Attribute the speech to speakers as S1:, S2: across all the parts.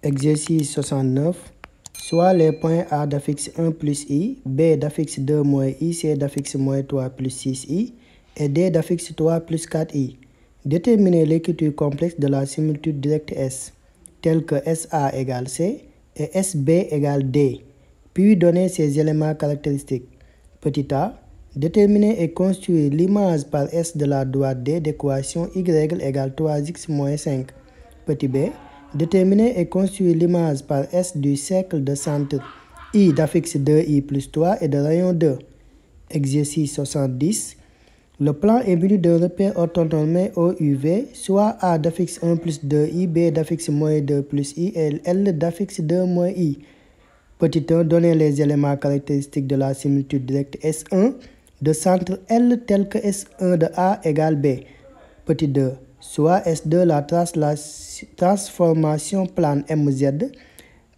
S1: Exercice 69. Soit les points A d'affixe 1 plus I, B d'affixe 2 moins I, C d'affixe moins 3 plus 6I et D d'affixe 3 plus 4I. Déterminez l'écriture complexe de la similitude directe S, telle que SA égale C et SB égale D, puis donnez ces éléments caractéristiques. Petit a, déterminer et construire l'image par S de la droite D d'équation Y égale 3x moins 5. Petit b, déterminer et construire l'image par S du cercle de centre I d'affixe 2I plus 3 et de rayon 2. Exercice 70. Le plan est muni d'un repère orthonormé OUV, soit A d'affixe 1 plus 2I, B d'affixe moins 2 plus I et L d'affixe 2 moins I. Petit 1, donnez les éléments caractéristiques de la similitude directe S1 de centre L tel que S1 de A égale B. Petit 2, soit S2 la transformation plane MZ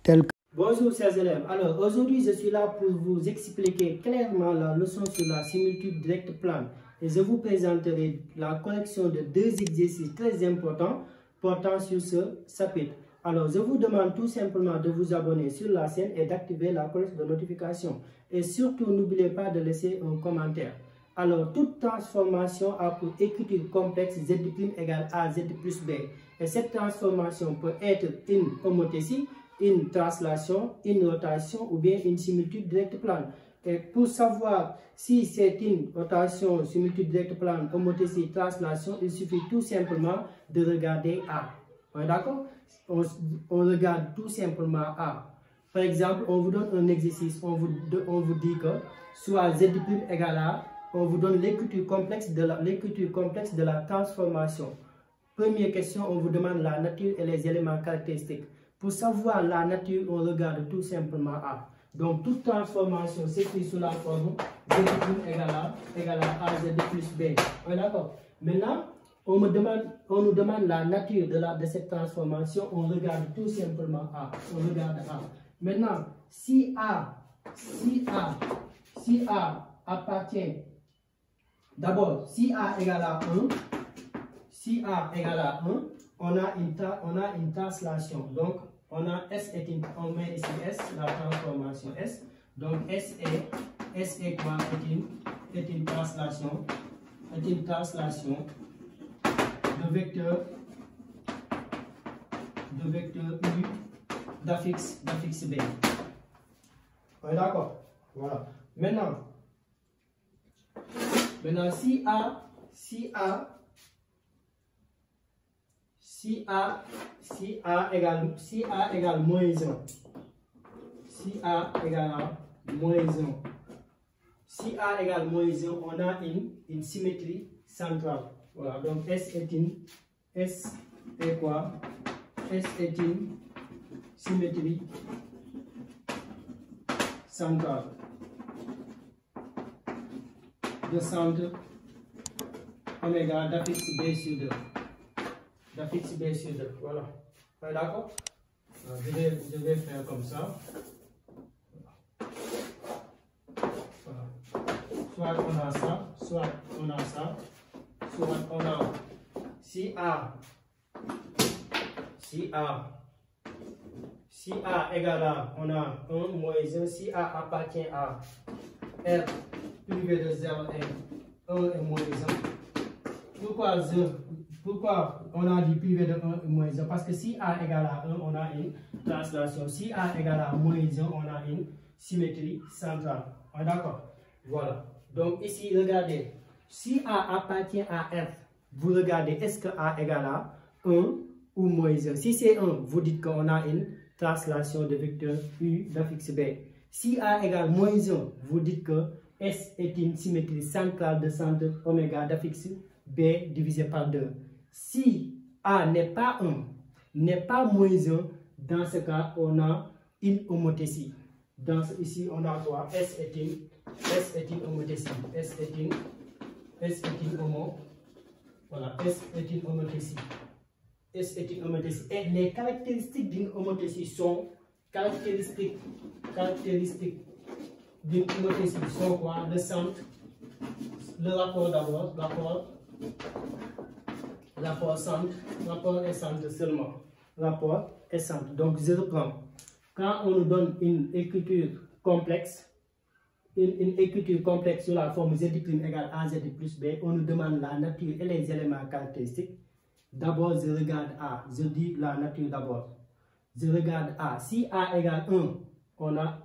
S1: telle que...
S2: Bonjour chers élèves, alors aujourd'hui je suis là pour vous expliquer clairement la leçon sur la similitude directe plane et je vous présenterai la correction de deux exercices très importants portant sur ce chapitre. Alors je vous demande tout simplement de vous abonner sur la chaîne et d'activer la cloche de notification et surtout n'oubliez pas de laisser un commentaire. Alors toute transformation a pour écriture complexe Z' égale A Z plus B et cette transformation peut être une homothétie, une translation, une rotation ou bien une similitude directe plane. Et pour savoir si c'est une rotation, similitude directe plane, homothétie, translation, il suffit tout simplement de regarder A. D'accord? On regarde tout simplement A. Par exemple, on vous donne un exercice, on vous dit que soit Z' égale A, on vous donne l'écriture complexe de la transformation. Première question, on vous demande la nature et les éléments caractéristiques. Pour savoir la nature, on regarde tout simplement A. Donc, toute transformation s'écrit sous la forme Z' égale à AZ plus B. D'accord? Maintenant, on nous demande la nature de cette transformation. On regarde tout simplement A. On regarde A. Maintenant, si A appartient... D'abord, si A égale à 1, on a une translation. Donc, on met ici S, la transformation S. Donc, S est quoi? Est une translation de vecteur U d'affixe B. Ouais, d'accord. Voilà. Maintenant, si A égale moins 1, on a une symétrie centrale. Voilà, donc S est quoi? S est une symétrie centrale de centre oméga d'affixe B sur 2. Voilà. D'accord? Je vais faire comme ça. Voilà. Soit on a ça, soit on a ça, soit on a si A égale à, on a 1 moins 1, si A appartient à R privé de 0 et 1 et moins 1. Pourquoi on a dit privé de 1 et moins 1? Parce que si A égale à 1, on a une translation. Si A égale à moins 1, on a une symétrie centrale. D'accord? Voilà. Donc ici, regardez. Si A appartient à R, vous regardez, est-ce que A égale à 1 ou moins 1? Si c'est 1, vous dites qu'on a une translation de vecteur U d'affixe B. Si A égale moins 1, vous dites que S est une symétrie centrale de centre oméga d'affixe B divisé par 2. Si A n'est pas 1, n'est pas moins 1, dans ce cas, on a une homothétie. Ici, on a quoi? S est une homothétie. S est une homothétie. Et les caractéristiques d'une homothétie sont caractéristiques d'une homothétie sont quoi? Le centre, le rapport d'abord, rapport centre et centre seulement. rapport et centre. Donc je reprends. Quand on nous donne une écriture complexe, une écriture complexe sur la forme Z' égale AZ plus B, on nous demande la nature et les éléments caractéristiques. D'abord, je regarde A. Je dis la nature d'abord. Je regarde A. Si A égale 1, on a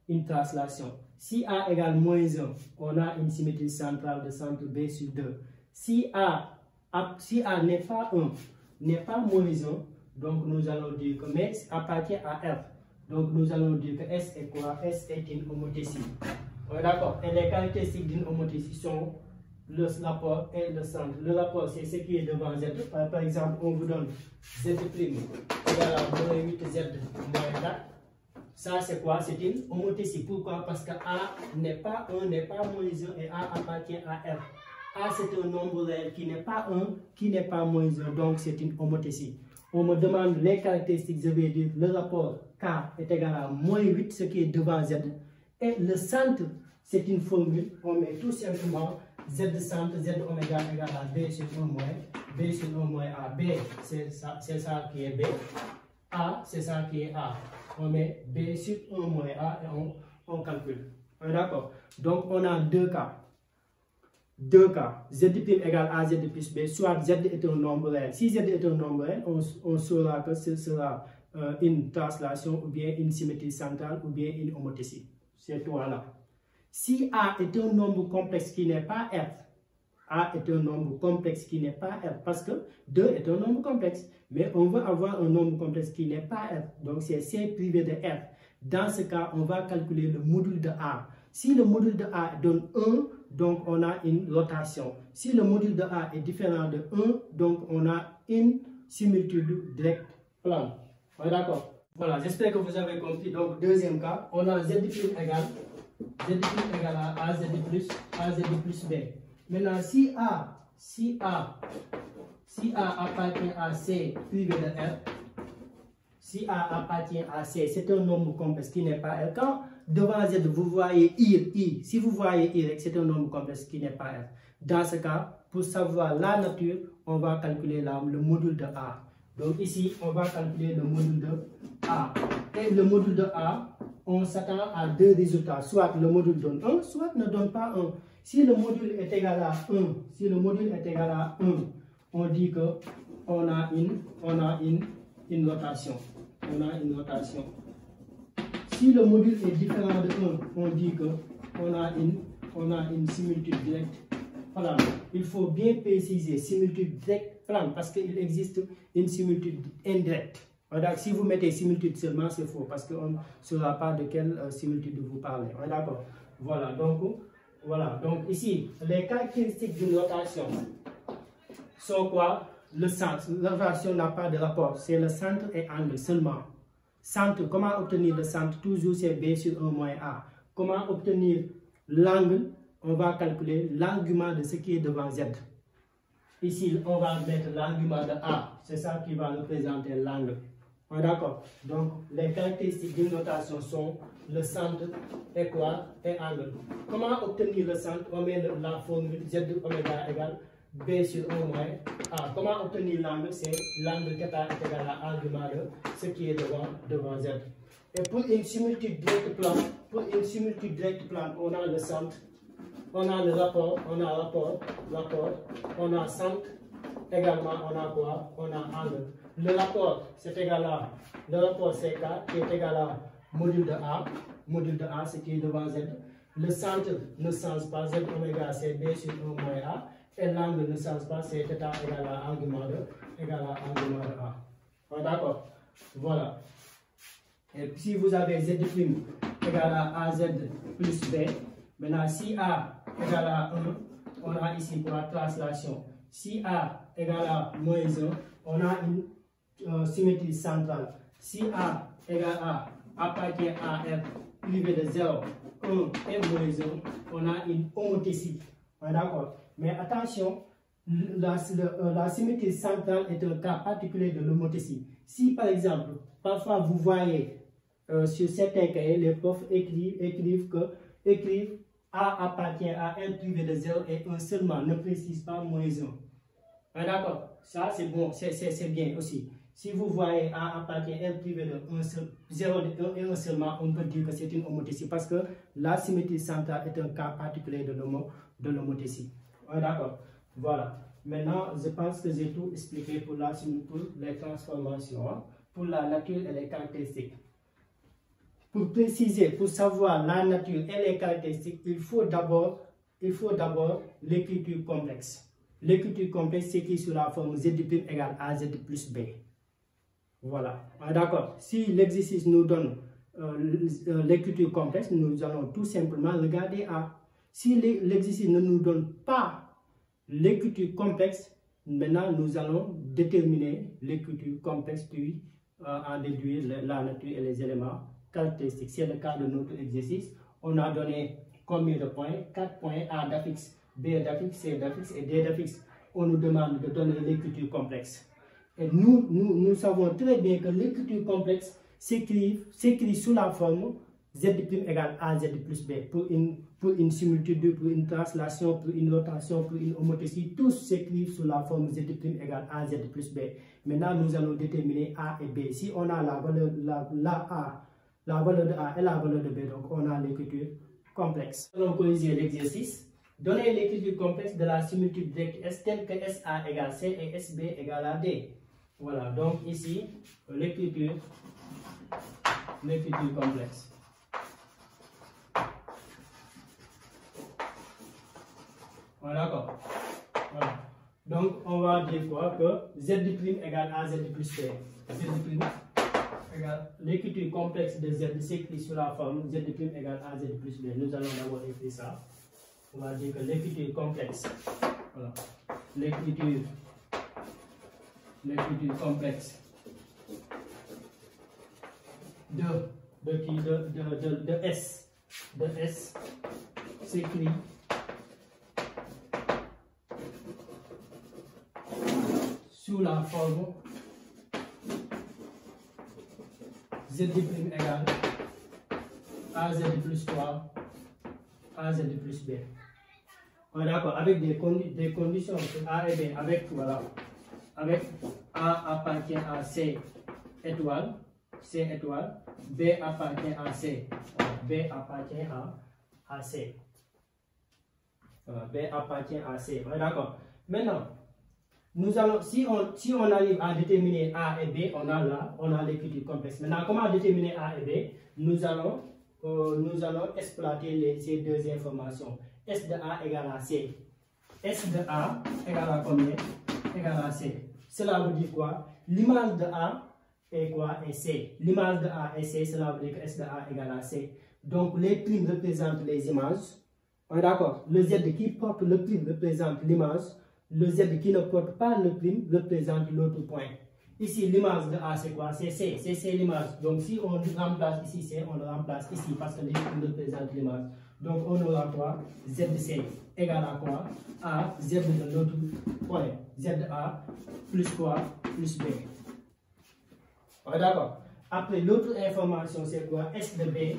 S2: une translation. Si A égale moins 1, on a une symétrie centrale de centre B sur 2. Si A n'est pas 1, n'est pas moins 1, donc nous allons dire que mais appartient à R. Donc nous allons dire que S est quoi? S est une homothétie. D'accord. Et les caractéristiques d'une homothétie sont le rapport et le centre. Le rapport, c'est ce qui est devant Z. Par exemple, on vous donne Z' égale à 8Z moins 4. Ça, c'est quoi? C'est une homothétie. Pourquoi? Parce que A n'est pas 1, n'est pas moins 1 et A appartient à R. A, c'est un nombre réel qui n'est pas 1, qui n'est pas moins 1. Donc, c'est une homothétie. On me demande les caractéristiques, je vais dire le rapport K est égal à moins 8, ce qui est devant Z. Et le centre, c'est une formule. On met tout simplement Z centre, Z oméga égale à B sur 1 moins, B sur 1 moins A. B, c'est ça qui est B. A, c'est ça qui est A. On met B sur 1 moins A et on calcule. D'accord? Donc, on a deux cas. Deux cas, Z' égale AZ plus B, soit Z est un nombre réel. Si Z est un nombre réel, on saura que ce sera une translation ou bien une symétrie centrale ou bien une homothétie. C'est tout là. Si A est un nombre complexe qui n'est pas R, A est un nombre complexe qui n'est pas R, parce que 2 est un nombre complexe, mais on veut avoir un nombre complexe qui n'est pas R, donc c'est C privé de R. Dans ce cas, on va calculer le module de A. Si le module de A donne 1, donc on a une rotation. Si le module de A est différent de 1, donc on a une similitude directe plane. D'accord? Voilà, j'espère que vous avez compris. Donc, deuxième cas, on a Z' égale à AZ plus B. Maintenant, si A appartient à C privé de R, si A appartient à C, c'est un nombre complexe qui n'est pas R. Quand devant Z, vous voyez I, si vous voyez I, c'est un nombre complexe qui n'est pas R. Dans ce cas, pour savoir la nature, on va calculer le module de A. Donc ici, on va calculer le module de A. Et le module de A, on s'attend à deux résultats. Soit le module donne 1, soit ne donne pas 1. Si le module est égal à 1, on dit que on a une rotation. Si le module est différent de 1, on dit que on a une similitude directe plane. Il faut bien préciser similitude directe plane parce qu'il existe une similitude indirecte. Donc, si vous mettez similitude seulement, c'est faux parce qu'on ne saura pas de quelle similitude vous parlez. D'accord. Voilà. Donc ici, les caractéristiques d'une rotation sont quoi? Le centre. La rotation n'a pas de rapport. C'est le centre et angle seulement. Centre, comment obtenir le centre? Toujours c'est B sur 1 moins A. Comment obtenir l'angle? On va calculer l'argument de ce qui est devant Z. Ici, on va mettre l'argument de A. C'est ça qui va représenter l'angle. D'accord. Donc, les caractéristiques d'une rotation sont le centre et quoi? Et angle. Comment obtenir le centre? On met la formule Z oméga égale B sur 1 moins A. Comment obtenir l'angle? C'est l'angle θ est égal à l'argument de ce qui est devant Z. Et pour une similitude directe plane, on a le centre, on a le rapport, on a centre, également on a quoi? On a angle. Le rapport, c'est égal à, le rapport c'est K qui est égal à module de A, ce qui est devant Z. Le centre ne change pas, Z oméga c'est B sur 1 moins A. Et l'angle ne change pas, c'est θ égal à argument de A. D'accord? Voilà. Et si vous avez Z' égal à AZ plus B, maintenant si A égale à 1, on a ici pour la translation. Si A égale à moins 1, on a une symétrie centrale. Si A égale à appartient à R privé de 0, 1 et moins 1, on a une homothétie. D'accord? Mais attention, la symétrie centrale est un cas particulier de l'homothétie. Si par exemple, parfois vous voyez sur certains cahiers, les profs écrivent A appartient à R privé de 0 et 1 seulement, ne précise pas moins 1. D'accord? Ça c'est bon, c'est bien aussi. Si vous voyez A appartient à R privé de 0 et 1 seulement, on peut dire que c'est une homothétie parce que la symétrie centrale est un cas particulier de l'homothétie. D'accord. Voilà. Maintenant, je pense que j'ai tout expliqué pour les transformations, pour la nature et les caractéristiques. Pour préciser, pour savoir la nature et les caractéristiques, il faut d'abord l'écriture complexe. L'écriture complexe s'écrit sous la forme Z' égale AZ plus B. Voilà, d'accord. Si l'exercice nous donne l'écriture complexe, nous allons tout simplement regarder A. Si l'exercice ne nous donne pas l'écriture complexe, maintenant nous allons déterminer l'écriture complexe puis en déduire la nature et les éléments caractéristiques. C'est le cas de notre exercice. On a donné combien de points? 4 points, A d'affixe, B d'affixe, C d'affixe et D d'affixe. On nous demande de donner l'écriture complexe. Et nous savons très bien que l'écriture complexe s'écrit sous la forme Z' égale AZ plus B. Pour une similitude, pour une translation, pour une rotation, pour une homothétie, tous s'écrivent sous la forme Z' égale AZ plus B. Maintenant, nous allons déterminer A et B. Si on a la valeur de A et la valeur de B, donc on a l'écriture complexe. Nous allons corriger l'exercice. Donner l'écriture complexe de la similitude directe S telle que SA égale C et SB égale à D. Voilà, donc ici, l'écriture complexe. Voilà, d'accord. Voilà. Donc, on va dire quoi? Que Z' égale AZ plus B. Z' égale l'écriture complexe de Z s'écrit sous la forme Z' égale AZ plus B. Nous allons d'abord écrire ça. On va dire que l'écriture complexe, voilà, l'écriture complexe de S s'écrit sous la forme Z' égale AZ plus 3 AZ plus B. D'accord, avec des conditions A et B, avec A appartient à C étoile, B appartient à C, B appartient à C. B appartient à C. D'accord. Maintenant, nous allons, si on arrive à déterminer A et B, on a l'écriture complexe. Maintenant, comment déterminer A et B? Nous allons exploiter ces deux informations. S de A égale à C. S de A égale à combien? Égale à C. Cela veut dire quoi? L'image de A est quoi? Est C. L'image de A est C, cela veut dire que S de A égale à C. Donc les primes représentent les images. On est d'accord? Le Z qui porte le prime représente l'image. Le Z qui ne porte pas le prime représente l'autre point. Ici, l'image de A, c'est quoi? C'est C. C'est l'image. Donc, si on remplace ici C, on le remplace ici parce que les primes représentent l'image. Donc, on aura quoi? ZC égale à quoi? A, Z de l'autre point. ZA plus quoi? Plus B. D'accord. Après, l'autre information, c'est quoi? S de B.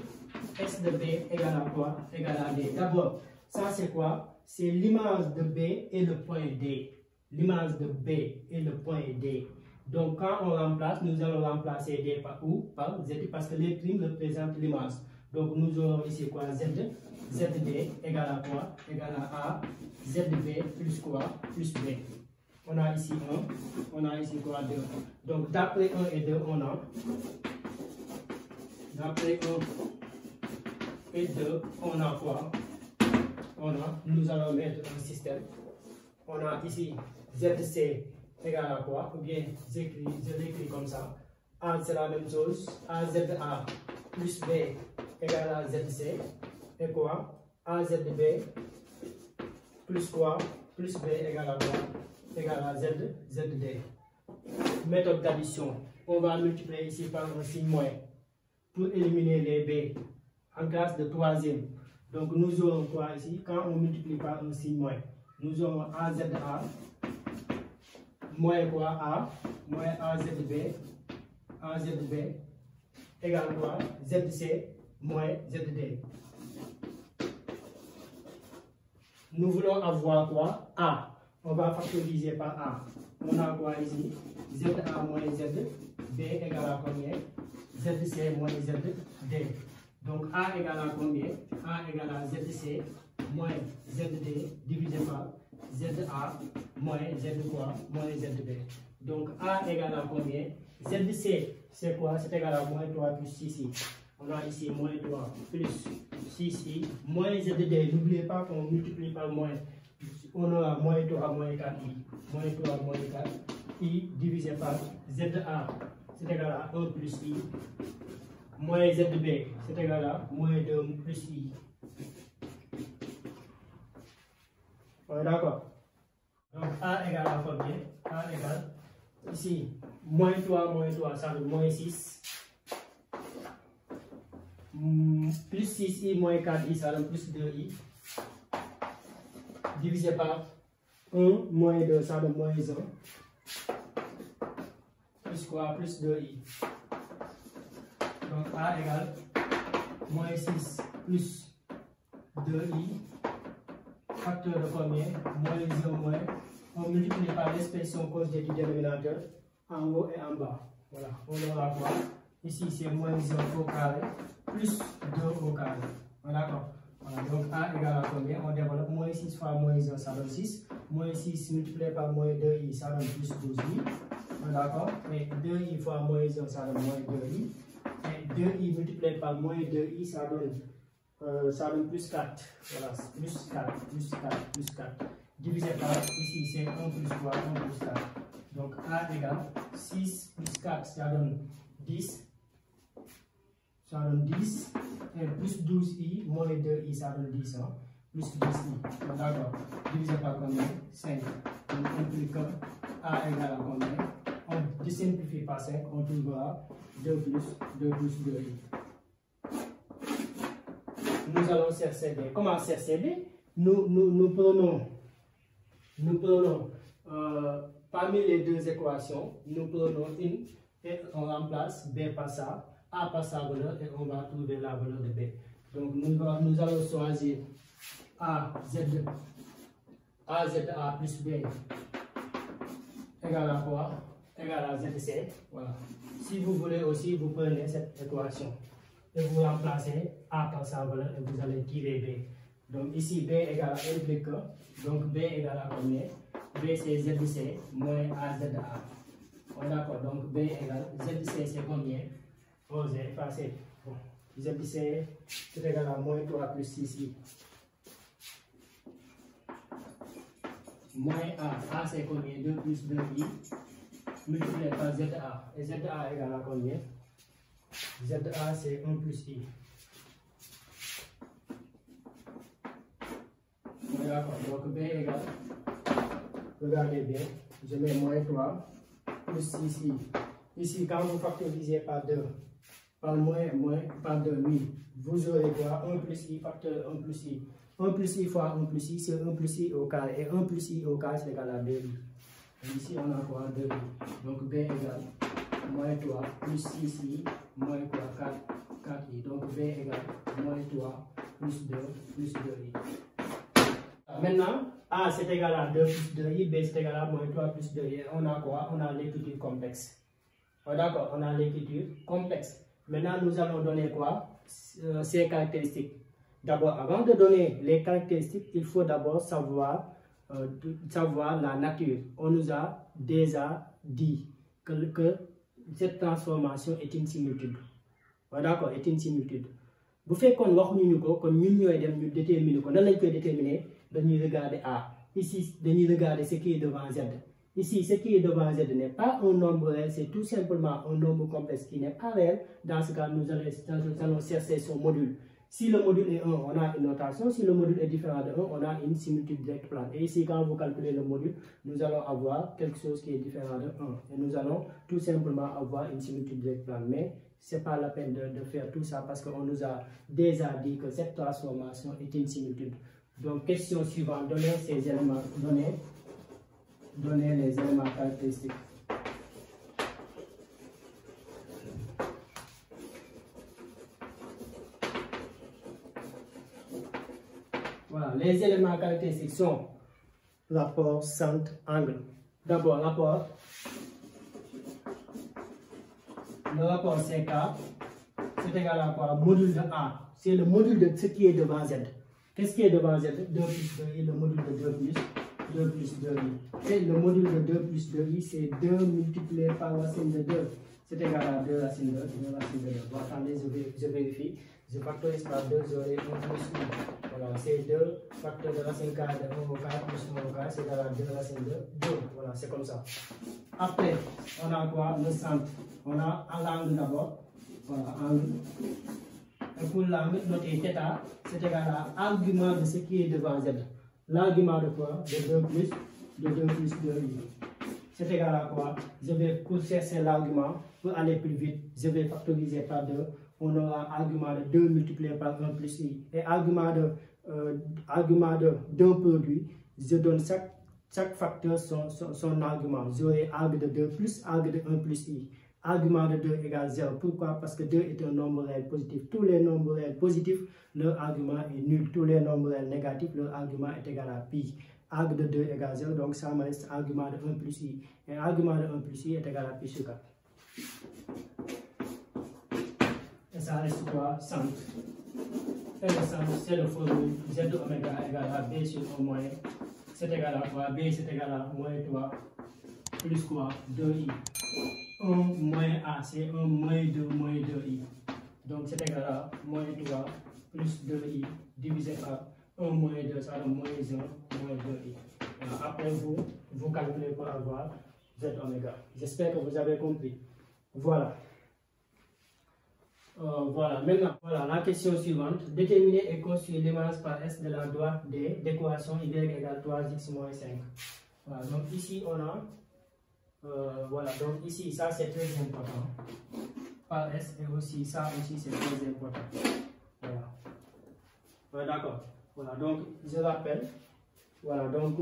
S2: S de B égale à quoi? Égale à D. D'abord, ça c'est quoi? C'est l'image de B et le point D. L'image de B et le point D. Donc, quand on remplace, nous allons remplacer D par où? Par Z, parce que les primes représentent l'image. Donc, nous aurons ici quoi? ZD égale à quoi? Égale à A, ZB plus quoi? Plus B. On a ici 1, on a ici quoi? 2. Donc, d'après 1 et 2, on a. D'après 1 et 2, on a quoi? Nous allons mettre un système. On a ici ZC égale à quoi? Ou bien, je l'écris comme ça. A, c'est la même chose. AZA plus B égale à ZC. Et quoi? AZB plus quoi? Plus B égale à quoi? Égale à ZD. Méthode d'addition. On va multiplier ici par un signe moins pour éliminer les B en classe de troisième. Donc nous aurons quoi ici? Quand on multiplie par un signe moins, nous aurons AZA moins quoi? A moins AZB égale quoi? ZC moins ZD. Nous voulons avoir quoi? A. on va factoriser par A. On a quoi ici? ZA moins Z, B égale à combien? ZC moins ZD. Donc A égale à combien? A égale à ZC moins ZD divisé par ZA moins Z quoi? Moins ZB. Donc A égale à combien? ZC c'est quoi? C'est égal à moins 3 plus 6i. On a ici moins 3 plus 6i moins ZD. N'oubliez pas qu'on multiplie par moins. On aura moins 3 moins 4i. Moins 3 moins 4i divisé par ZA. C'est égal à 1 plus i. Moins ZB. C'est égal à moins 2 plus i. On est d'accord? Donc A égale à combien? A égale ici moins 3, ça donne moins 6. Plus 6i moins 4i, ça donne plus 2i. Divisé par 1 moins 2, ça donne moins 1. Plus quoi? Plus 2i. Donc A égale moins 6 plus 2i. Facteur de combien? Moins 1 moins. On multiplie par l'expression conjugée du dénominateur en haut et en bas. Voilà, on aura quoi? Ici c'est moins 1 au carré plus 2 au carré. D'accord? Voilà, donc A égale à combien? On développe moins 6 fois moins 1, ça donne 6. Moins 6 multiplié par moins 2i, ça donne plus 12i. D'accord? Et 2i fois moins 1, ça donne moins 2i. Et 2i multiplié par moins 2i, ça donne plus 4. Voilà, plus 4, plus 4, plus 4. Divisé par, ici c'est 1 plus 3, 1 plus 4. Donc A égale 6 plus 4, ça donne 10. Ça donne 10. Et plus 12i, moins 2i, ça donne 10. Hein? Plus 10i. D'accord. Divisé par combien? 5. Donc on implique A égale à combien? On désimplifie par 5, on trouvera 2 plus 2i. Nous allons chercher B. Comment chercher B? Nous prenons parmi les deux équations, nous prenons une et on remplace B par ça, A par sa valeur et on va trouver la valeur de B. Donc nous allons choisir AZA plus B égale à quoi? Égale à ZC. Voilà. Si vous voulez aussi, vous prenez cette équation et vous remplacez A par sa valeur et vous allez tirer B. Donc ici B égale à implique, donc B égale à combien? B c'est ZC moins AZA. On est d'accord, donc B égale ZC c'est combien? Oh, c'est facile. Bon. ZC c'est égal à moins 3 plus 6i. Moins A c'est combien? 2 plus 2i multiplié par ZA. Et ZA égale à combien? ZA c'est 1 plus i. D'accord, donc B égale, regardez bien, je mets moins 3 plus 6i. Ici, quand vous factorisez par 2, par moins, par 2, oui, vous aurez quoi? 1 plus i, facteur 1 plus i. 1 plus i fois 1 plus i, c'est 1 plus i au carré. Et 1 plus i au carré, c'est égal à 2i. Et ici, on a quoi? 2i. Donc B égale moins 3 plus 6i, moins quoi? 4i. Donc B égale moins 3 plus 2 plus 2i. Maintenant, A c'est égal à 2 plus 2i, B c'est égal à moins 3 plus 2i. On a quoi? On a l'écriture complexe. Oh, d'accord, on a l'écriture complexe. Maintenant, nous allons donner quoi? Ces caractéristiques. D'abord, avant de donner les caractéristiques, il faut d'abord savoir la nature. On nous a déjà dit que cette transformation est une similitude. Oh, d'accord, est une similitude. Vous faites qu'on voit que nous déterminer. Comment on peut déterminer? Nous regarder A. Ici, nous regarder ce qui est devant Z. Ici, ce qui est devant Z n'est pas un nombre réel, c'est tout simplement un nombre complexe qui n'est pas réel. Dans ce cas, nous allons chercher son module. Si le module est 1, on a une notation. Si le module est différent de 1, on a une similitude directe plane. Et ici, quand vous calculez le module, nous allons avoir quelque chose qui est différent de 1. Et nous allons tout simplement avoir une similitude directe plane. Mais ce n'est pas la peine de faire tout ça parce qu'on nous a déjà dit que cette transformation est une similitude. Donc, question suivante, donnez ces éléments, donnez les éléments caractéristiques. Voilà, les éléments caractéristiques sont rapport centre-angle. D'abord, le rapport CK, c'est égal à quoi? Module de A. C'est le module de ce qui est devant Z. Qu'est-ce qui est devant Z? 2 plus 2i, le module de 2 plus 2i. Et le module de 2 plus 2i, c'est 2 multiplié par racine de 2. C'est égal à 2 racine de 2, 2 racine de 2. Bon, attendez, je vérifie. Je factorise par 2, j'aurai 1 plus 1. Voilà, c'est 2 facteurs de racine carrée de 1 au carré plus 1 au carré, c'est égal à 2 racine de 2. Voilà, c'est comme ça. Après, on a quoi? Le centre. On a l'angle d'abord. Voilà, angle. Et pour l'angle, notez θ, c'est égal à l'argument de ce qui est devant Z. L'argument de quoi? De 2 plus 2i. C'est égal à quoi? Je vais, pour chercher l'argument, pour aller plus vite, je vais factoriser par 2. On aura argument de 2 multiplié par 1 plus i. Et argument d'un produit, je donne chaque facteur son argument. J'aurai arg de 2 plus arg de 1 plus i. Argument de 2 égale 0. Pourquoi? Parce que 2 est un nombre réel positif. Tous les nombres réels positifs, leur argument est nul. Tous les nombres réels négatifs, leur argument est égal à pi. Arg de 2 égale 0, donc ça me reste argument de 1 plus i. Et argument de 1 plus i est égal à pi sur 4. Et ça reste quoi? Centre. Et le centre, c'est le formule z de oméga égale à b sur 1 moins. C'est égal à quoi? B c'est égal à moins 3 plus quoi? 2i. 1 moins a, c'est 1 moins 2 moins 2i. Donc c'est égal à moins 3 plus 2i divisé par 1 moins 2, ça donne moins 1 moins 2i. Voilà. Après vous calculez pour avoir z oméga. J'espère que vous avez compris. Voilà. Voilà, maintenant, voilà la question suivante. Déterminer et construire l'image par S de la droite D d'équation y égale 3x moins 5. Voilà, donc ici on a, voilà, donc ici ça c'est très important. Par S et aussi ça aussi c'est très important. Voilà. Voilà, d'accord. Voilà, donc je rappelle, voilà, donc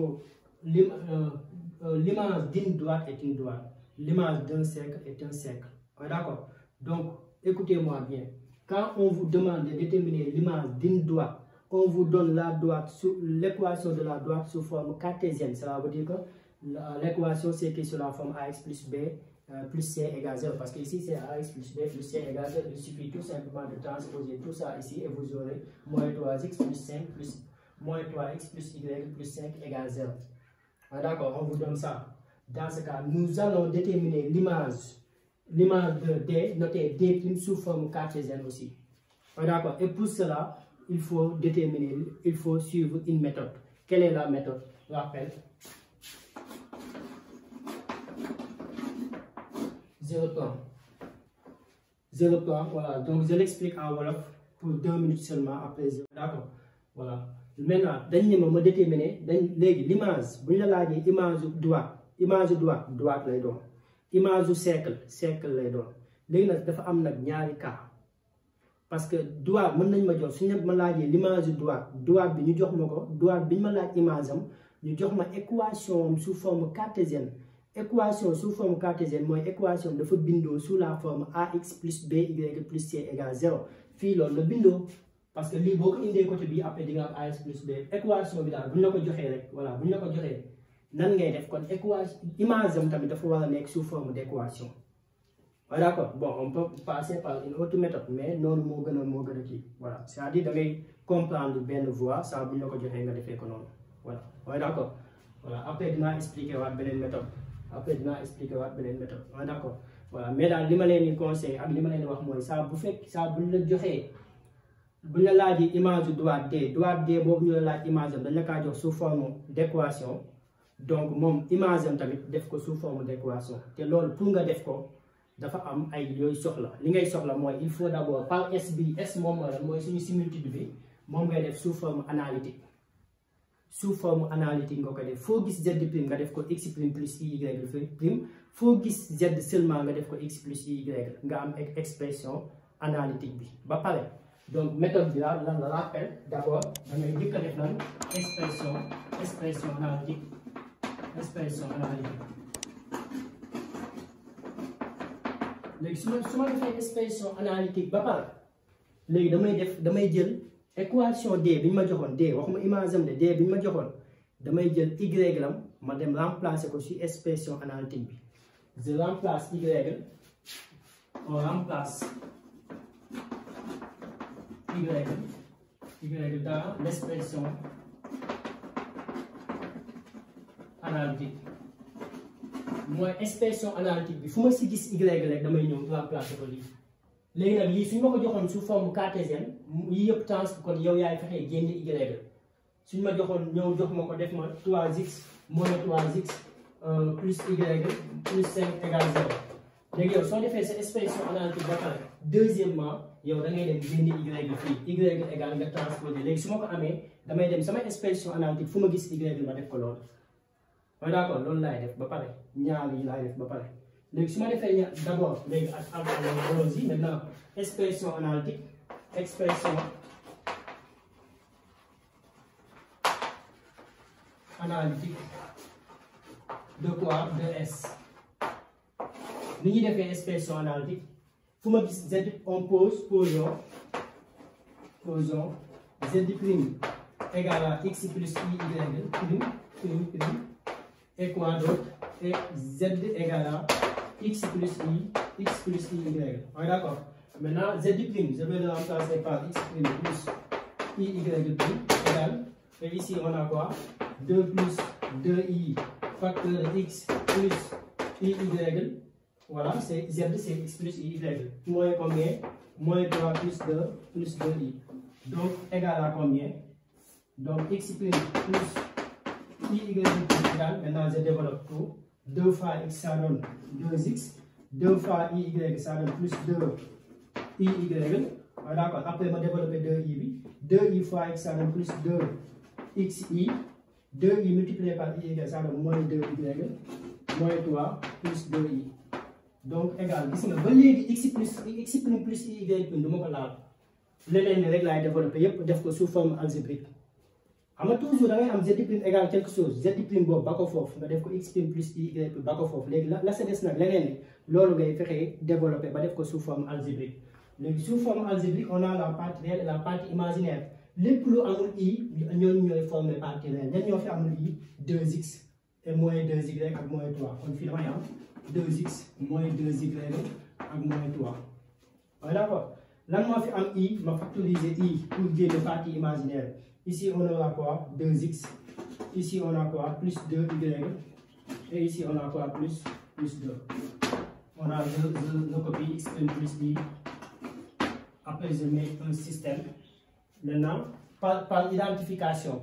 S2: l'image d'une droite est une droite. L'image d'un cercle est un cercle. Voilà, d'accord. Donc, écoutez-moi bien. Quand on vous demande de déterminer l'image d'une droite, on vous donne la droite sous l'équation de la droite sous forme cartésienne. Cela veut dire que l'équation c'est écrit sur la forme ax plus b plus c égale 0. Parce que ici c'est ax plus b plus c égale 0. Il suffit tout simplement de transposer tout ça ici et vous aurez moins 3x plus 5 plus moins 3x plus y plus 5 égale 0. D'accord, on vous donne ça. Dans ce cas, nous allons déterminer l'image de D, notez D' sous forme cartésienne aussi. D'accord. Et pour cela, il faut déterminer, il faut suivre une méthode. Quelle est la méthode? Rappel. 0 plan. 0 plan, voilà. Donc je l'explique en Wolof pour 2 minutes seulement après 0. D'accord. Voilà. Maintenant, me déterminer l'image. Si vous avez l'image droite lay doon. Image du cercle lay doon. Léegi nag dafa am nag ñaari cas. Parce que droite mën nañ ma jox su ñu ma laajee l'image droite bi ñu jox ma ko droite bi ñu ma laaj image am ñu jox ma équation sous forme cartésienne. Équation sous forme cartésienne mooy équation dafa bindoo sous la forme ax plus by plus c égale 0. fii loolu la bindoo parce que lii boo ko indee côté bi après di nga am ax plus b. Équation bi daal bu ñu la ko joxee rek voilà bu ñu la ko joxee nan ngay def kon équation image am tamit dafa war a nekk sous forme d'équation. Voilà, d'accord. Bon, on peut passer par une autre méthode, mais non, voilà. C'est-à-dire de comprendre bien le voie, ça va bien que je vais faire. Voilà. Voilà, d'accord. Voilà. Après, je vais expliquer la méthode. Voilà, d'accord. Voilà. Mais dans les conseils, ça vous fait ça vous le direz. Vous avez l'image de droite D, vous avez l'image de sous forme d'équation. Donc, mon image est sous forme d'équation. Et là, pour nga def ko dafa am ay yoy soxla li ngay soxla moy il faut d'abord par S bi S mom moy suñu similitude bi mom ngay def sous forme analytique nga ko def fo gis z prime nga def ko x prime plus y prime fo gis z seulement nga def ko x plus y nga am expression analytique bi ba paré. Donc méthode bi la rappel d'abord da ngay def lan expression analytique. léegi su ma defee expression analytique ba pare léegi damay jël équation D bi ñu ma joxoon D waxuma image am de D bi ñu ma joxoon damay jël y lam ma dem remplacer ko ci expression analytique bi. Je remplace y, on remplace y dans l'expression analytique. Mooy expression analytique bi fu ma si gis y rek damay ñëw remplacer ko lii. léegi nag lii suñu ma ko joxoon sous forme cartésienne yii yëpp trans kon yow yaay fexe génne y suñu ma joxoon ñëw jox ma ko def ma 3x moins 3x plus y plus 5 égale 0. léegi yow soo defee sa expression analytique ba pare deuxièmement yow da ngay dem génne y fii y égale nga transposer léegi su ma ko amee damay dem sama expression analytique fu ma gis y ma def ko loolu. waaye d'accord loolu laay def ba pare ñaar yi laay def ba pare. léegi su ma defee d'abord léegi ak allons-y maintenant expression analytique de quoi de S. ni ñuy defee expression analytique fu ma gis z on posons z prime égale à x plus y prime et quoi d'autre et z égale à x plus y. Ouais, d'accord. Maintenant, z prime, je vais le remplacer par x prime plus y prime égale. Et ici, on a quoi? 2 plus 2i facteur x plus y. Voilà, c'est z, c'est x plus y. Moins combien? Moins 3 plus 2 plus 2i. Donc, égal à combien? Donc, x prime plus y prime égale. Maintenant, je développe tout. 2 fois x ça donne 2x, 2 fois y ça donne plus 2y. D'accord, après je vais développer 2i. 2i fois x ça donne plus 2xi. 2i multiplié par y ça donne moins 2y, moins 3 plus 2i. Donc égal, gis nga ba léegi x prime plus y prime du ma ko laal. leneen ni rek laay développer yépp def ko sous forme algébrique. xam nga toujours da ngay am z prime égale quelque chose z prime boobu ba ko foofu nga def ko x prime plus y prime ba ko foofu léegi la sa des nag leneen li loolu ngay fexe développer ba def ko sous forme algébrique. léegi sous forme algébrique on a la partie réelle et la partie imaginaire lépp lu amul i ñooñu ñooy former partie réelle ñan ñoo fi amul i 2x et moins 2y ak moins 3 kon fii damay am 2x moins 2y ak moins 3. waaye d'accord lan moo fi am i ma factoriser i pour génne partie imaginaire. Ici on aura quoi? 2x. Ici on a quoi? Plus 2y. Et ici on a quoi? Plus 2. On a le copie x prime plus i. Après je mets un système. Maintenant, par identification.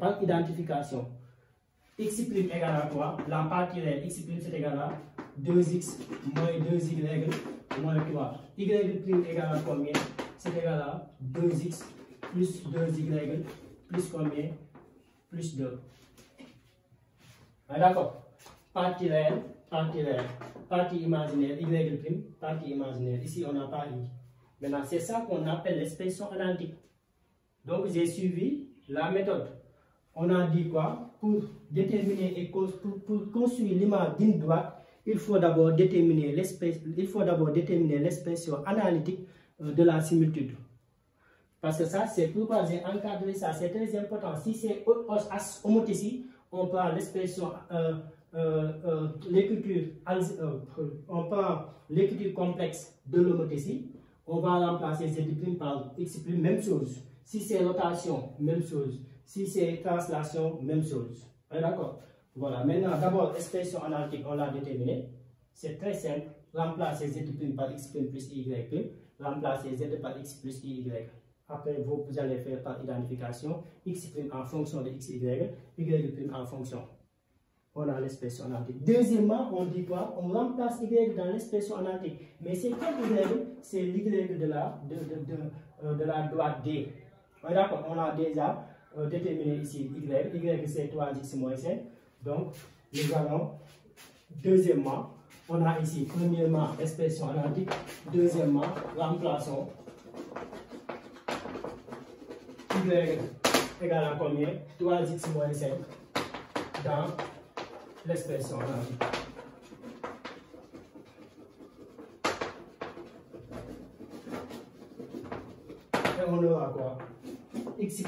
S2: X prime égale à quoi? La partie réelle. X prime c'est égal à 2x moins 2y moins 3. Y prime égale à combien? C'est égal à 2x plus 2y. Plus combien? Plus 2. Ah, d'accord. Partie réelle, partie imaginaire, y prime, partie imaginaire. Ici, on n'a pas i. Maintenant, c'est ça qu'on appelle l'expression analytique. Donc, j'ai suivi la méthode. On a dit quoi? Pour déterminer et pour construire l'image d'une droite, il faut d'abord déterminer l'expression analytique de la similitude. Parce que ça, c'est pourquoi j'ai encadré ça, c'est très important. Si c'est homothétie, on prend l'expression, on prend l'écriture complexe de l'homothétie, on va remplacer z' par x', même chose. Si c'est rotation, même chose. Si c'est translation, même chose. D'accord? Voilà, maintenant, d'abord, expression analytique, on l'a déterminée. C'est très simple. Remplacer z' par x' plus y', remplacer z par x plus y'. Après, vous allez faire par identification x' en fonction de x, y' en fonction. On a l'expression analytique. Deuxièmement, on dit quoi? On remplace y dans l'expression analytique. Mais c'est quel y? C'est l'y de la droite D. D'accord, on a déjà déterminé ici y c'est 3x moins 5. Donc, nous allons, deuxièmement, on a ici, premièrement, expression analytique. Deuxièmement, remplaçons y égale à combien? 3x moins 5 dans l'expression analytique. Et on aura quoi? X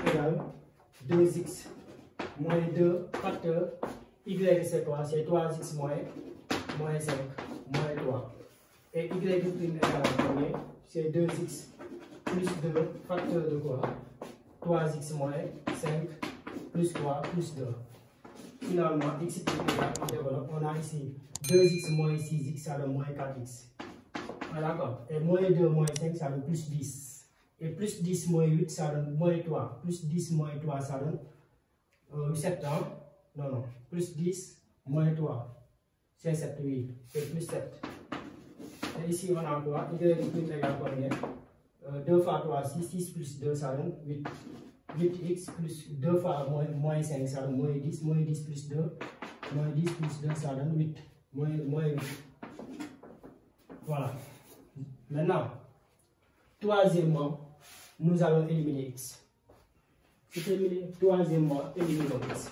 S2: égale 2x moins 2 facteur y c'est quoi? C'est 3x moins 5 moins 3. Et y prime égale à combien? C'est 2x plus 2 facteur de quoi? 3x moins 5 plus 3 plus 2. Finalement, x prime égale, on développe. On a ici 2x moins 6x, ça donne moins 4x. D'accord. Et moins 2 moins 5, ça donne plus 10. Et plus 10 moins 8, ça donne moins 3. Plus 10 moins 3, ça donne 7 ans. Non. Plus 10 moins 3. C'est 7, oui. C'est plus 7. Et ici, on a quoi? Y prime égale combien? 2 fois 3, 6. 6 plus 2, ça donne 8. 8x plus 2 fois moins 5, ça donne moins 10. Moins 10 plus 2. Moins 10 plus 2, ça donne 8. Moins 8. Voilà. Maintenant, troisièmement, nous allons éliminer x. C'est terminé. Troisièmement, éliminons x.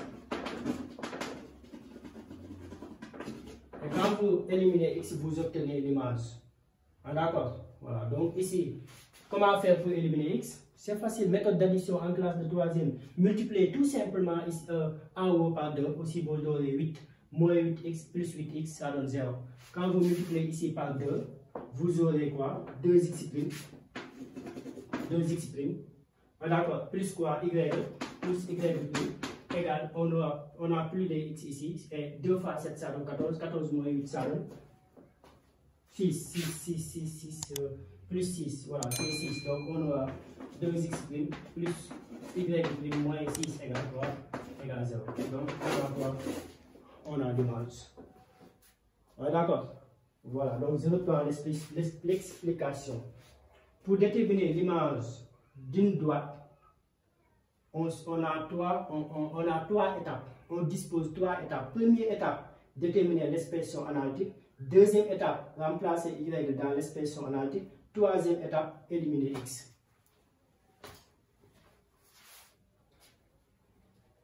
S2: Et quand vous éliminez x, vous obtenez l'image. D'accord? Voilà. Donc ici, comment faire pour éliminer x? C'est facile. Méthode d'addition en classe de troisième. Multipliez tout simplement en haut par 2. Aussi, vous aurez 8. Moins 8x plus 8x, ça donne 0. Quand vous multipliez ici par 2, vous aurez quoi? 2x prime. 2x prime. D'accord. Plus quoi? Y. Plus y prime. Égal. On a plus de x ici. Et 2 fois 7, ça donne 14. 14 moins 8, ça donne 6. 6. Plus 6. Voilà. C'est 6. Donc on aura 2x prime plus y prime moins 6 égale quoi? Égale 0. Donc on a quoi? On a l'image. D'accord. Voilà. Donc je reprends l'explication. Pour déterminer l'image d'une droite, on a trois étapes. On dispose 3 étapes. Première étape, déterminer l'expression analytique. Deuxième étape, remplacer y dans l'expression analytique. Troisième étape, éliminer x.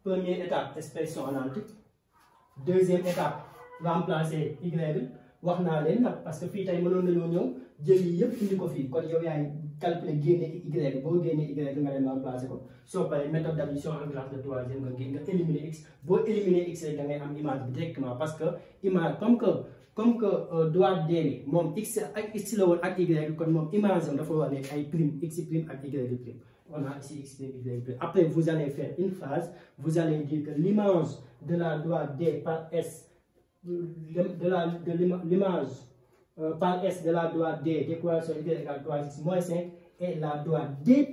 S2: Première étape, expression analytique. Deuxième étape, remplacer y. wax naa leen nag parce que fii tey mënoon nañoo ñëw jël yi yëpp indi ko fii kon yow yaay calculer génne y boo génnee y nga dem remplacer ko soo paree méthode d'addition en classe de troisième nga éliminer x boo éliminer x rek da ngay am image bi directement parce que image comme que droite D bi moom x ak x la woon ak y kon moom image am dafa war a nekk ay prime x prime ak y prime. On a ici x prime y prime. Après vous allez faire une phrase, vous allez dire que l'image de la droite D par S l'image par S de la droite D d'équation y égale 3x moins 5 et la droite D'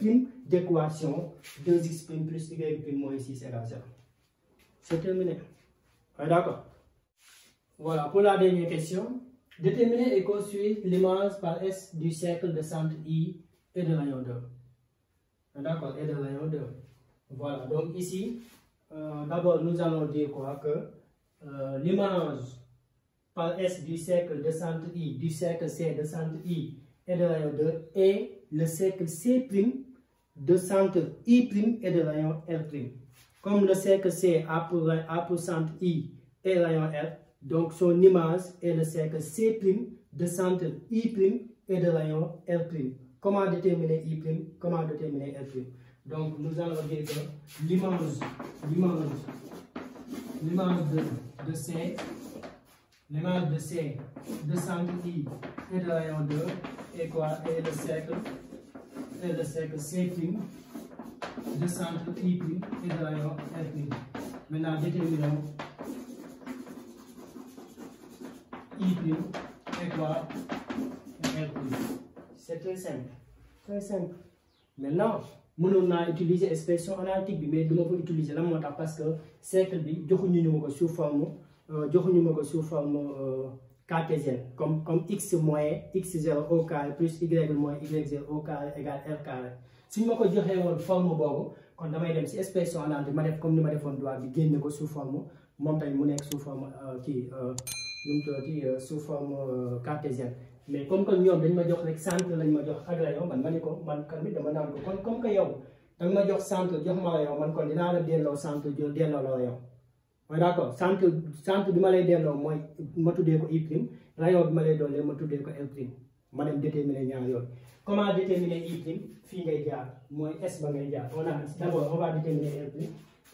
S2: d'équation 2x' plus y' moins 6 égale 0. C'est terminé. D'accord. Voilà, pour la dernière question. Déterminer et construire l'image par S du cercle de centre I et de rayon 2. D'accord, et de rayon 2. Voilà, donc ici, d'abord nous allons dire quoi? Que l'image par S du cercle de centre I, du cercle C de centre I et de rayon 2 est le cercle C' de centre I' et de rayon R'. Comme le cercle C a pour centre I et rayon R, donc son image est le cercle C' de centre I' et de rayon R'. Comment déterminer I'? Comment déterminer R'? Donc nous allons dire que l'image de C, l'image de C de centre I et de rayon 2 est quoi? Et le cercle C' de centre I' et de rayon R'. Maintenant déterminons I' et quoi? R'. C'est très simple. Très simple. Maintenant, mënoon naa utiliser expression analytique bi mais du ma ko utiliser la moo tax parce que cercle bi joxuñu ma ko sous forme cartésienne comme x moins x0 au carré plus y moins y0 au carré égale r carré. Si ma ko joxee woon forme boobu kon damay dem si expression analytique ma def comme ni ma defoon droit bi génne ko sous forme moom tamit mu nekk sous forme sous forme cartésienne. Mais comme que ñoom dañ ma jox rek centre lañ ma jox ak rayon man tamit dama naan ko kon comme que yow danga ma jox centre jox ma rayon man kon dinaa la delloo centre delloo la rayon. D'accord, centre bi ma lay delloo mooy ma tuddee ko I', rayon bi ma lay doolee ma tuddee ko R'. ma dem déterminer ñaar yooyu. Comment déterminer I'? Fii ngay jaar mooy S ba ngay jaar. D'abord on va déterminer R'.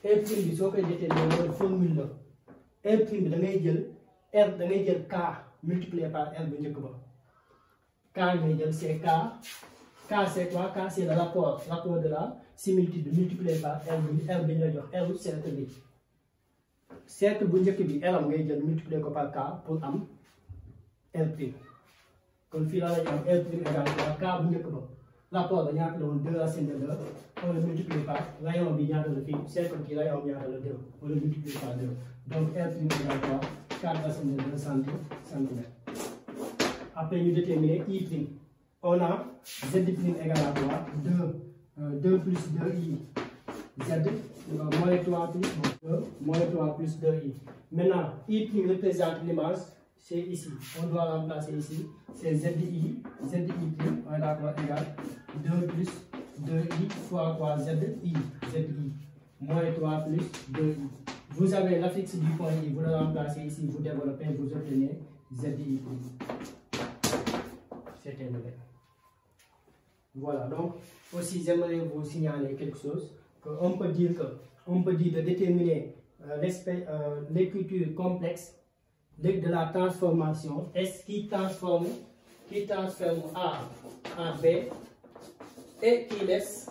S2: R prime bi soo koy déterminer mooy formule la R prime bi da ngay jël K multiplié par R bu njëkk ba K ngay jël c'est K c'est quoi? K c'est le rapport de la similitude multiplié par R bi ñu la jox R cercle bi cercle bu njëkk bi R am ngay jël multiplié ko par K pour am R prime kon fii la ñu am R prime égal K bu njëkk ba rapport ba ñaata la woon 2 racine de 2 on le multiplie par rayon bi ñaata la fii cercle bi rayon ñaata la 2 on le multiplie par 2 donc R prime égal quoi 4 racine de 2 centimètres. Après ñu déterminer I prime on a Z prime égal à quoi 2 plus 2I Z moins 3 plus 2I. Maintenant I prime représente l'image. C'est ici, on doit remplacer ici, c'est ZI prime, on est d'accord, égal 2 plus 2I fois quoi ZI, moins 3 plus 2I. Vous avez l'affixe du point I, vous le remplacez ici, vous développez, vous obtenez ZI prime. C'est terminé. Voilà, donc aussi j'aimerais vous signaler quelque chose, qu'on peut dire de déterminer l'écriture complexe de la transformation S qui transforme A en B et qui laisse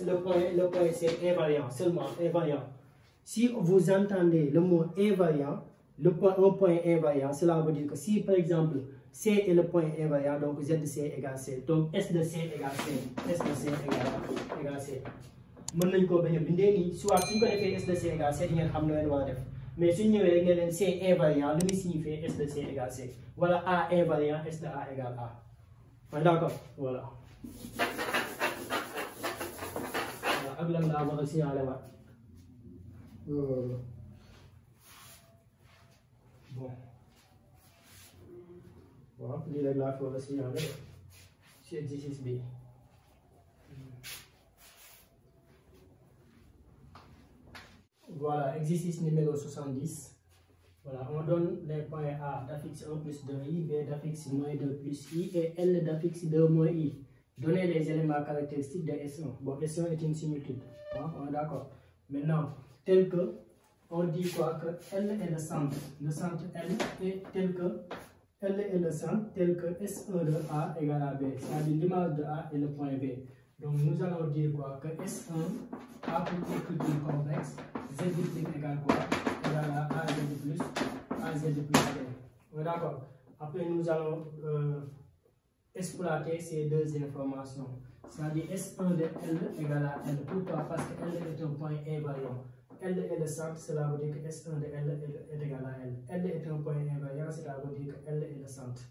S2: le point c'est invariant, seulement invariant. Si vous entendez le mot invariant, un point invariant, cela veut dire que si par exemple C est le point invariant, donc ZC égale C, donc S de C égale C, S de C égale C. mën nañ koo bañ a bindee nii soit suñ ko defee S de C égale C di ngeen xam ne leen war a def mais suñ ñëwee rek ne leen C invariant lu muy signifier S de C égale C wala A invariant S de A égale A. D'accord, voilà. ak lan laa war a signaler waat bon waaw lii rek laa fi war a signaler ci exercice bi. Voilà, exercice numéro 70. Voilà, on donne les points A d'affixe 1 plus 2i, B d'affixe moins 2 plus i et L d'affixe 2 moins i. Donnez les éléments caractéristiques de S1. Bon, S1 est une similitude. Hein, on est d'accord. Maintenant, tel que, on dit quoi? Que L est le centre L est tel que L est le centre tel que S1 de A égale à B. C'est-à-dire l'image de A est le point B. Donc nous allons dire quoi? Que S1 A pour écriture complexe, Z prime égale quoi? Égale à AZ plus B. D'accord. Après nous allons exploiter ces deux informations. C'est-à-dire S1 de L égale à L. Pourquoi? Parce que L est un point invariant. L est le centre, cela veut dire que S1 de L est égal à L. L est un point invariant, cela veut dire que L est le centre.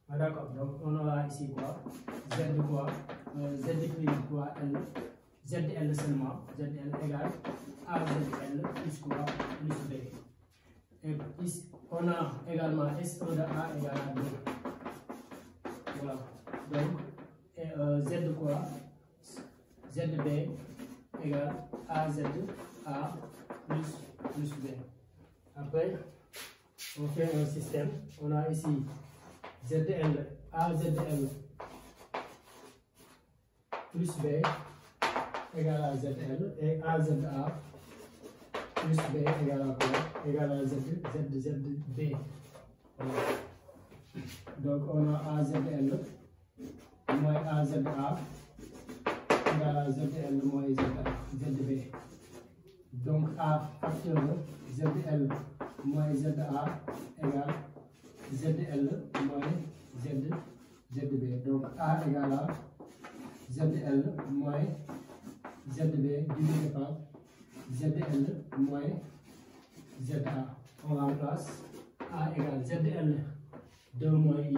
S2: D'accord, donc on aura ici quoi? Z quoi? Z prime quoi? L. ZL seulement. ZL égale AZL plus quoi? Plus B. Et ici, on a également S1 de A égale à 2. Voilà. Donc, Z quoi? ZB égale AZA plus B. Après, on fait un système. On a ici ZL, AZL plus B égale à ZL et AZA plus B égale à quoi? Égale à ZB. Voilà. Donc on a AZL moins AZA égale à ZL moins ZB. Donc A facteur ZL moins ZA égale ZL moins ZB. Donc A égale à ZL moins ZB divisé par ZL moins ZA. On remplace A égale ZL 2 moins I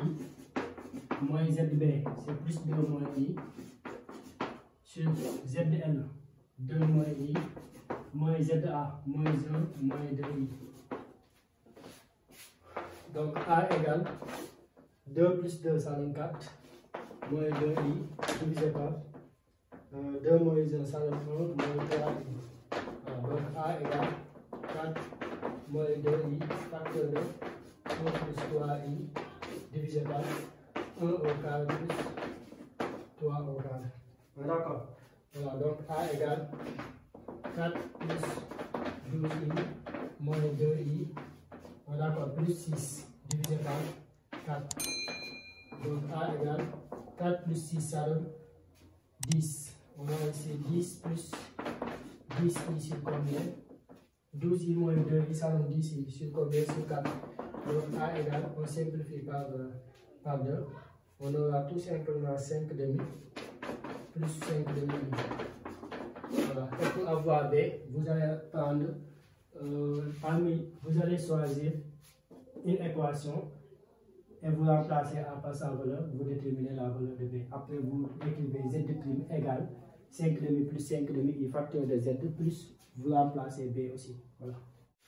S2: moins ZB, c'est plus 2 moins I sur ZL 2 moins I moins ZA moins 1 moins 2I. Donc A égale 2 plus 2, ça donne 4, moins 2I divisé par 2 moins 1, ça donne 1, moins 3I. Donc A égale 4 moins 2I facteur de 1 plus 3I divisé par 1 au carré plus 3 au carré. D'accord. Voilà, donc A égale 4 plus 12i moins 2i, d'accord, plus 6 divisé par 4. Donc A égale 4 plus 6, ça donne 10. On a ici 10 plus 10i sur combien? 12i moins 2i, ça donne 10i sur combien? Sur 4. Donc A égale, on simplifie par 2. On aura tout simplement 5 demi plus 5 demi. Voilà. Et pour avoir B, vous allez prendre vous allez choisir une équation et vous remplacez A par sa valeur, vous déterminez la valeur de B. Après, vous écrivez Z' égale 5 demi plus 5 demi i facteur de Z plus vous remplacez B aussi.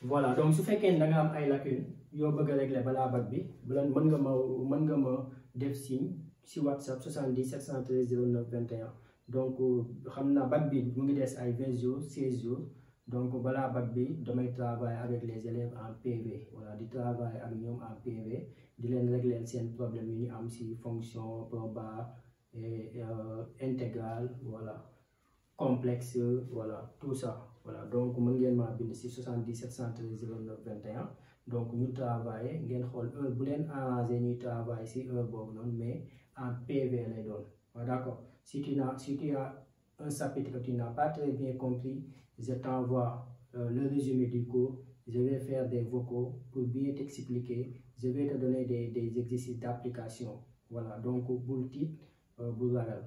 S2: Voilà, donc su fekkee ne da nga am ay lacunes yoo bëgg a régler balaa bac bi mën nga ma def signe si WhatsApp 70 713 09 21. Donc xam naa bac bi mu ngi des ay 20 jours 16 jours donc balaa bac bi damay travailler avec les élèves en PV. Voilà, di travailler ak ñoom en PV di leen régler seen problème yi ñu am si fonction proba et intégrale, voilà, complexe, voilà, tout ça. Voilà, donc mën ngeen maa bind si 70 713 09 21. Donc ñu travailler ngeen xool heure bu leen arrangé ñuy travailler si heure boobu noonu mais en PV lay doon. D'accord, si tu as un chapitre que tu n'as pas très bien compris, je t'envoie le résumé du cours. Je vais faire des vocaux pour bien t'expliquer. Je vais te donner des exercices d'application. Voilà, donc bul tiit bul ragal.